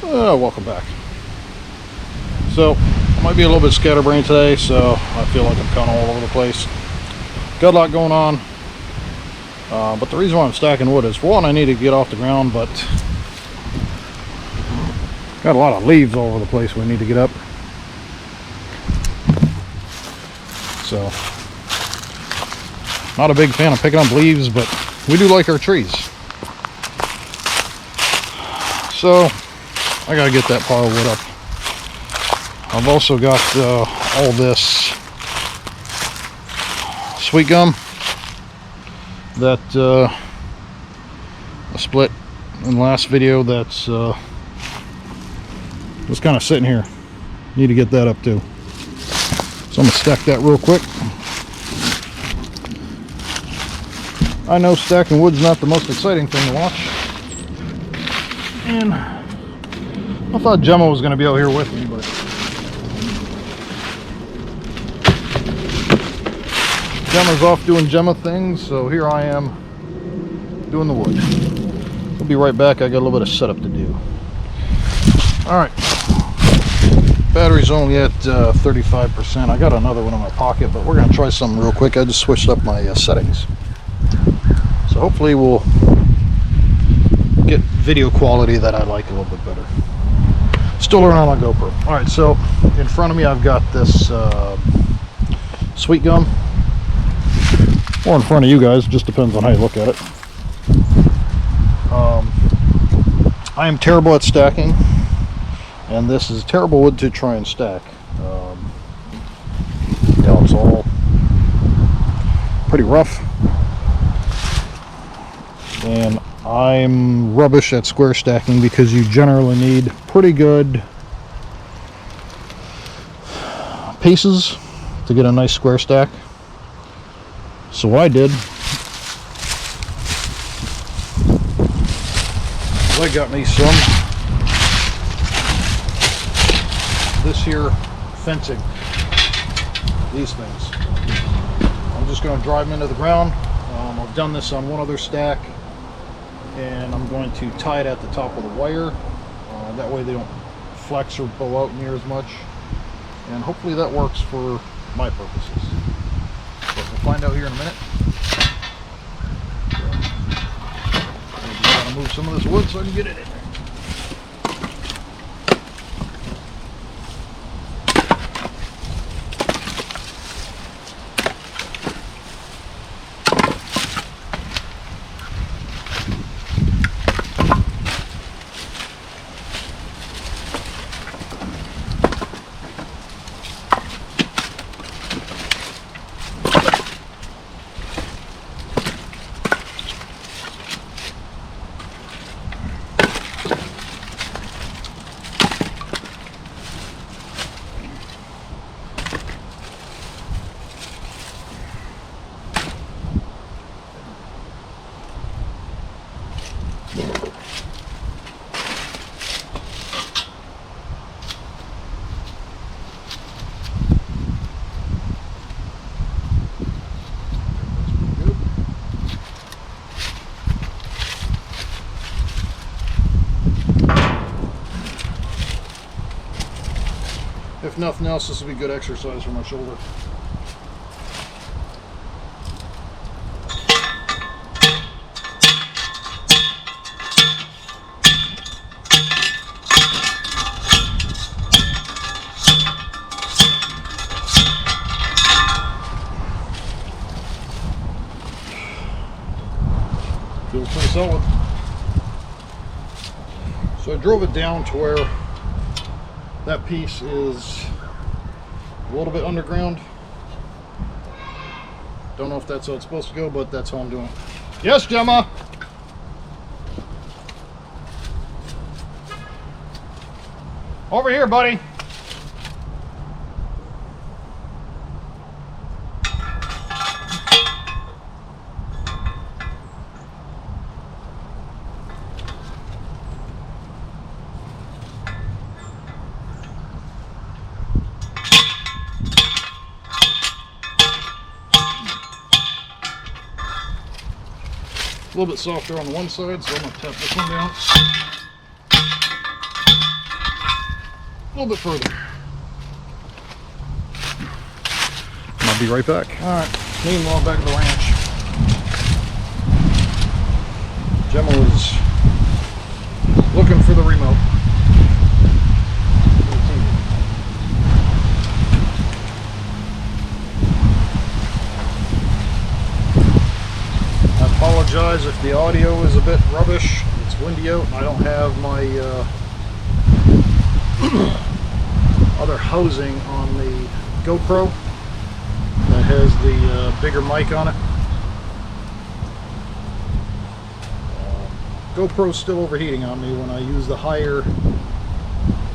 Welcome back. So, I might be a little bit scatterbrained today, so I feel like I'm kind of all over the place. Got a lot going on, but the reason why I'm stacking wood is, for one, I need to get off the ground, but got a lot of leaves all over the place we need to get up. So, not a big fan of picking up leaves, but we do like our trees. So, I gotta get that pile of wood up. I've also got all this sweet gum that I split in the last video. That's was kind of sitting here. Need to get that up too. So I'm gonna stack that real quick. I know stacking wood's not the most exciting thing to watch, and I thought Gemma was going to be out here with me, but Gemma's off doing Gemma things, so here I am doing the wood. We'll be right back. I got a little bit of setup to do. Alright, battery's only at 35%. I got another one in my pocket, but we're going to try something real quick. I just switched up my settings, so hopefully we'll get video quality that I like a little bit better. Still learning on my GoPro. Alright, so in front of me I've got this sweet gum. Or in front of you guys, just depends on how you look at it. I am terrible at stacking, and this is terrible wood to try and stack. Yeah, it's all pretty rough. And I'm rubbish at square stacking because you generally need pretty good pieces to get a nice square stack. So what I did, I got me some this here fencing, these things. I'm just going to drive them into the ground. I've done this on one other stack, and I'm going to tie it at the top of the wire. That way they don't flex or bow out near as much, and hopefully that works for my purposes. So we'll find out here in a minute. I'm going to move some of this wood so I can get it in there. If nothing else, this will be good exercise for my shoulder. Feels pretty solid. So I drove it down to where that piece is a little bit underground. Don't know if that's how it's supposed to go, but that's how I'm doing it. Yes, Gemma? Over here, buddy. A little bit softer on the one side, so I'm going to tap this one down. little bit further. I'll be right back. All right. Meanwhile, back at the ranch. Gemma was looking for the remote. I apologize if the audio is a bit rubbish. It's windy out and I don't have my other housing on the GoPro that has the bigger mic on it. GoPro's still overheating on me when I use the higher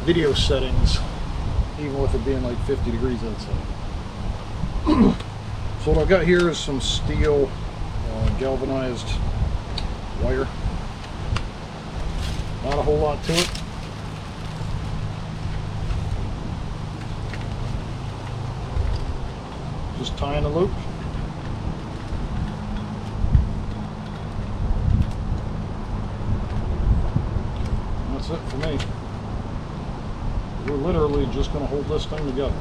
video settings, even with it being like 50 degrees outside. So what I've got here is some steel galvanized wire. Not a whole lot to it. Just tying a loop. And that's it for me. We're literally just going to hold this thing together.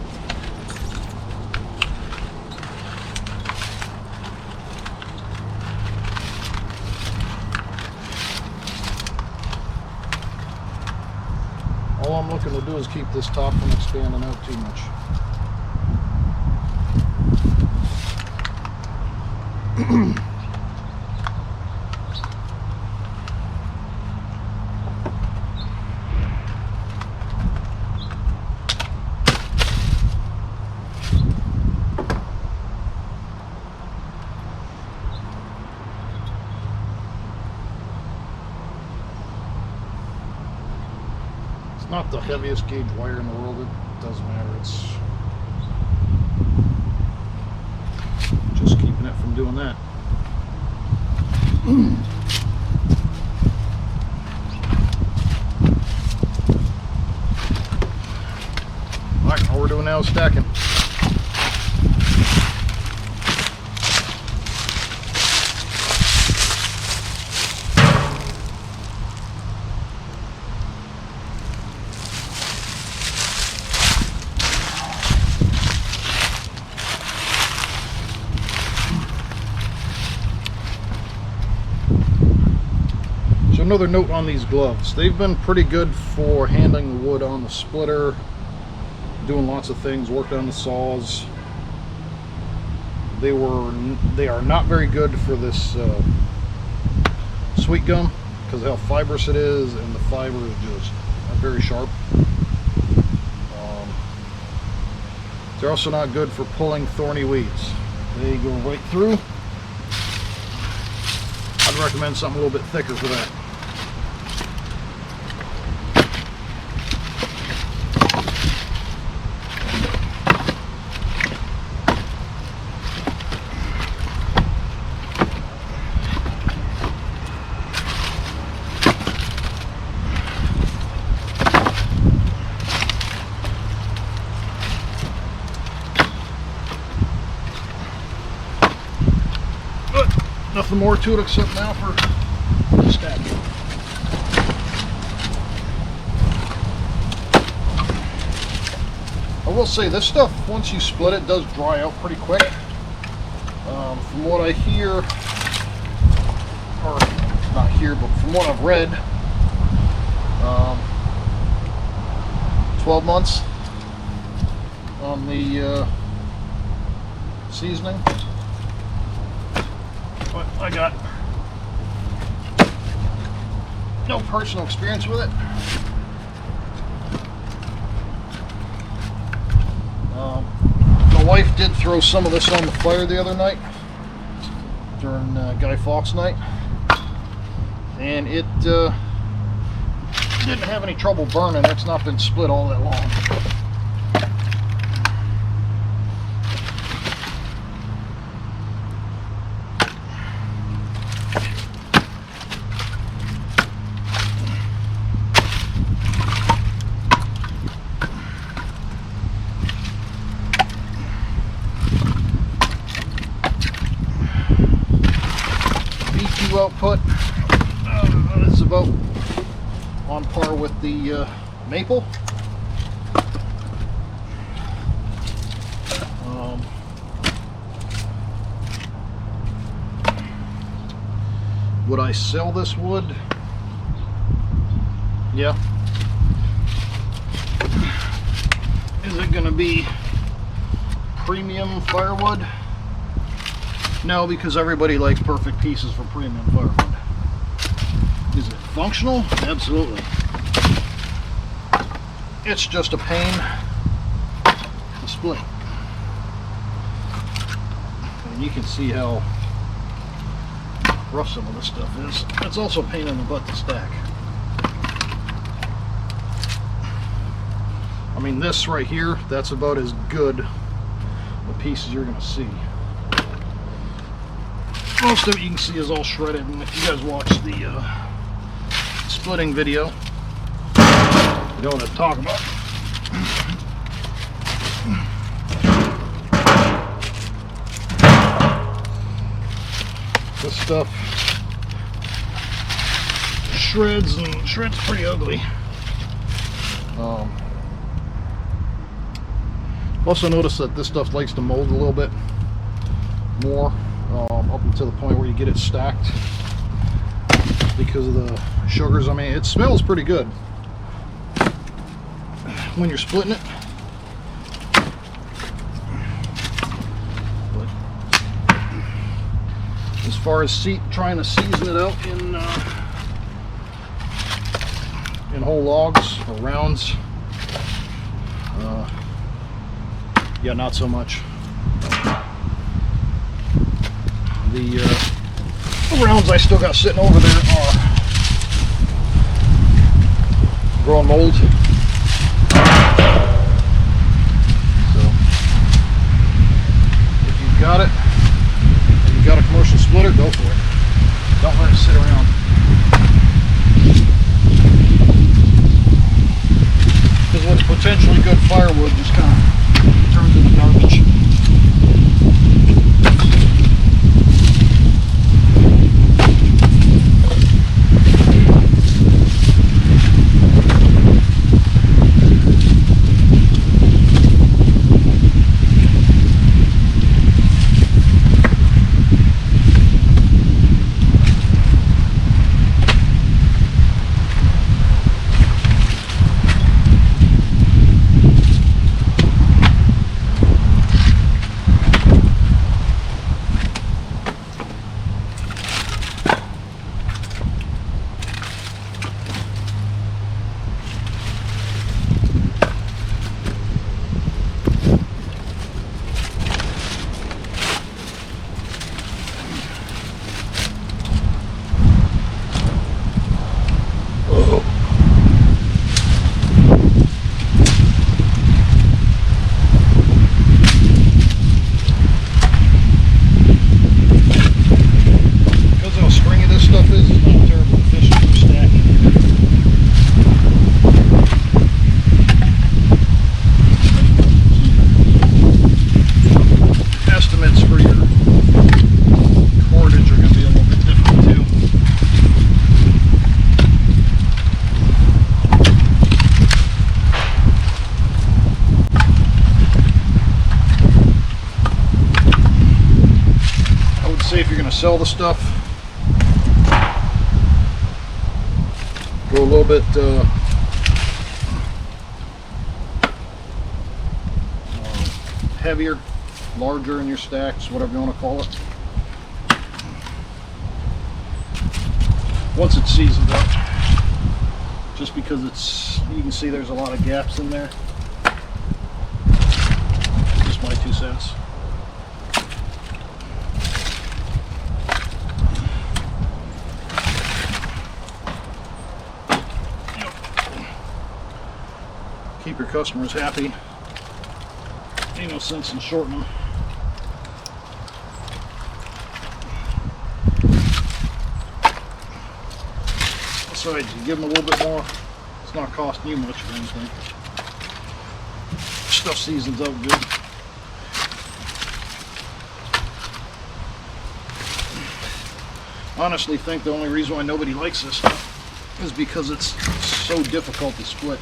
All I'm looking to do is keep this top from expanding out too much. It's not the heaviest gauge wire in the world, it doesn't matter, it's just keeping it from doing that. Alright, all we're doing now is stacking. Another note on these gloves, they've been pretty good for handling the wood on the splitter, doing lots of things, worked on the saws. They are not very good for this sweet gum because of how fibrous it is, and the fiber is just very sharp. They're also not good for pulling thorny weeds. They go right through. I'd recommend something a little bit thicker for that. Nothing more to it except now for stacking. I will say this stuff, once you split it, does dry out pretty quick. From what I hear, or not here, but from what I've read, 12 months on the seasoning. But I got no personal experience with it. My wife did throw some of this on the fire the other night during Guy Fawkes night, and it didn't have any trouble burning. It's not been split all that long. Output is about on par with the maple. Would I sell this wood? Yeah. Is it going to be premium firewood? No, because everybody likes perfect pieces for premium firewood. Is it functional? Absolutely. It's just a pain to split. And you can see how rough some of this stuff is. It's also a pain in the butt to stack. I mean, this right here, that's about as good a piece as you're going to see. Most of it you can see is all shredded, and if you guys watch the splitting video, you know what I'm talking about. This stuff shreds, and shreds pretty ugly. Also notice that this stuff likes to mold a little bit more, up until the point where you get it stacked because of the sugars. I mean, it smells pretty good when you're splitting it. But as far as trying to season it out in whole logs or rounds, yeah, not so much. The rounds I still got sitting over there are growing mold. So if you've got it, and you've got a commercial splitter, go for it. Don't let it sit around. Because what's potentially good firewood just kind of turns into garbage. Sell the stuff, go a little bit heavier, larger in your stacks, whatever you want to call it. Once it's seasoned up, just because you can see there's a lot of gaps in there. Just my 2 cents. Keep your customers happy. Ain't no sense in shortening them. Besides, you give them a little bit more, it's not costing you much for anything. Stuff seasons up good. Honestly, think the only reason why nobody likes this stuff is because it's so difficult to split.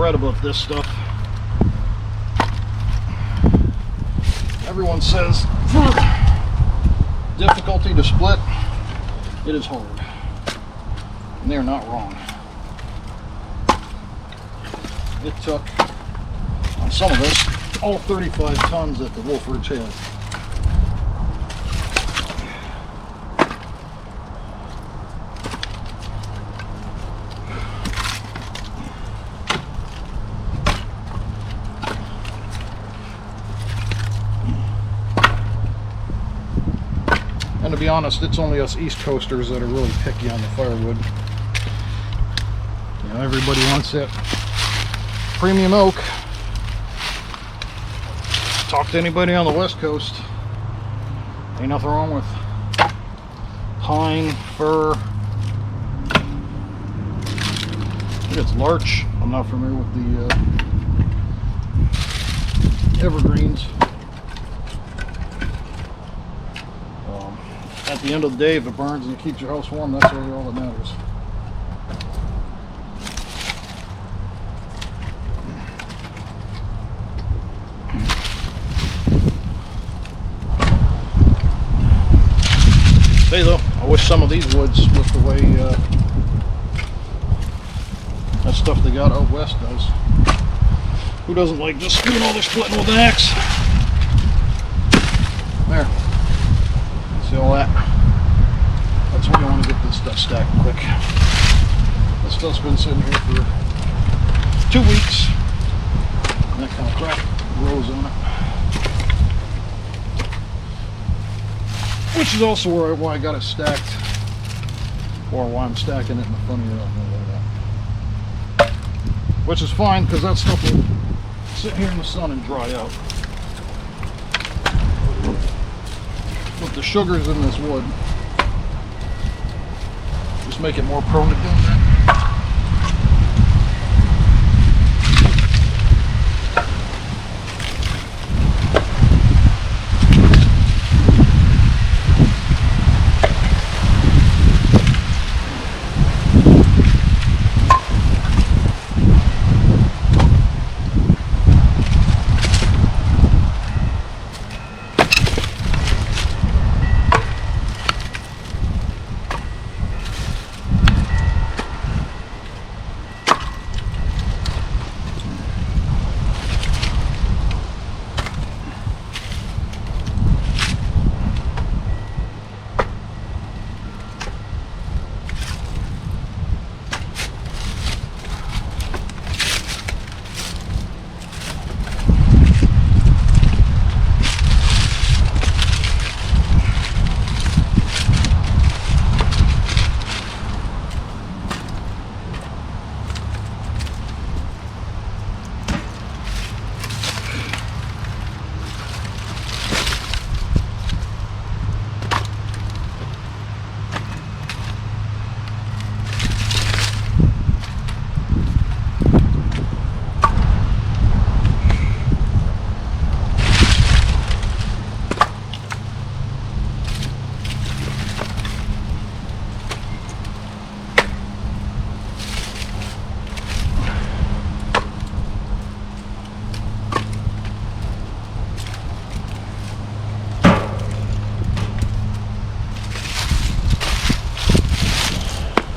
read about this stuff. Everyone says for difficulty to split, it is hard. And they're not wrong. It took, on some of this, all 35 tons that the Wolf Ridge had. And to be honest, it's only us East Coasters that are really picky on the firewood. You know, everybody wants that premium oak. Talk to anybody on the West Coast. Ain't nothing wrong with pine, fir. I think it's larch. I'm not familiar with the evergreens. At the end of the day, if it burns and it keeps your house warm, that's really all that matters. Hey though, I wish some of these woods looked the way that stuff they got out west does. Who doesn't like just doing all their splitting with an axe? There. See all that? That's when you want to get this stuff stacked quick. This stuff's been sitting here for 2 weeks. And that kind of crap grows on it. Which is also why I got it stacked, or why I'm stacking it in the front of your oven like that. Which is fine, because that stuff will sit here in the sun and dry out. But the sugars in this wood just make it more prone to doing that.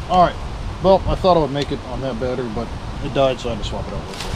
Alright, well, I thought I would make it on that battery, but it died, so I had to swap it out real quick.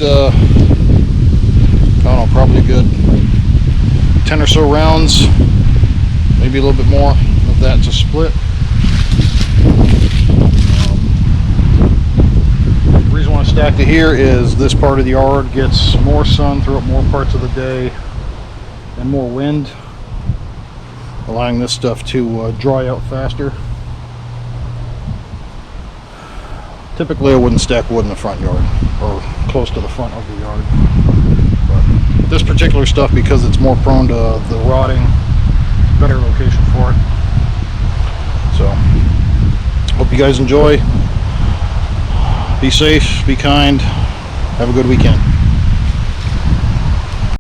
I don't know, probably a good 10 or so rounds, maybe a little bit more of that to split. The reason why I stacked it here is this part of the yard gets more sun throughout more parts of the day and more wind, allowing this stuff to dry out faster. Typically I wouldn't stack wood in the front yard or close to the front of the yard, but this particular stuff, because it's more prone to the rotting, better location for it. So hope you guys enjoy. Be safe, be kind, have a good weekend.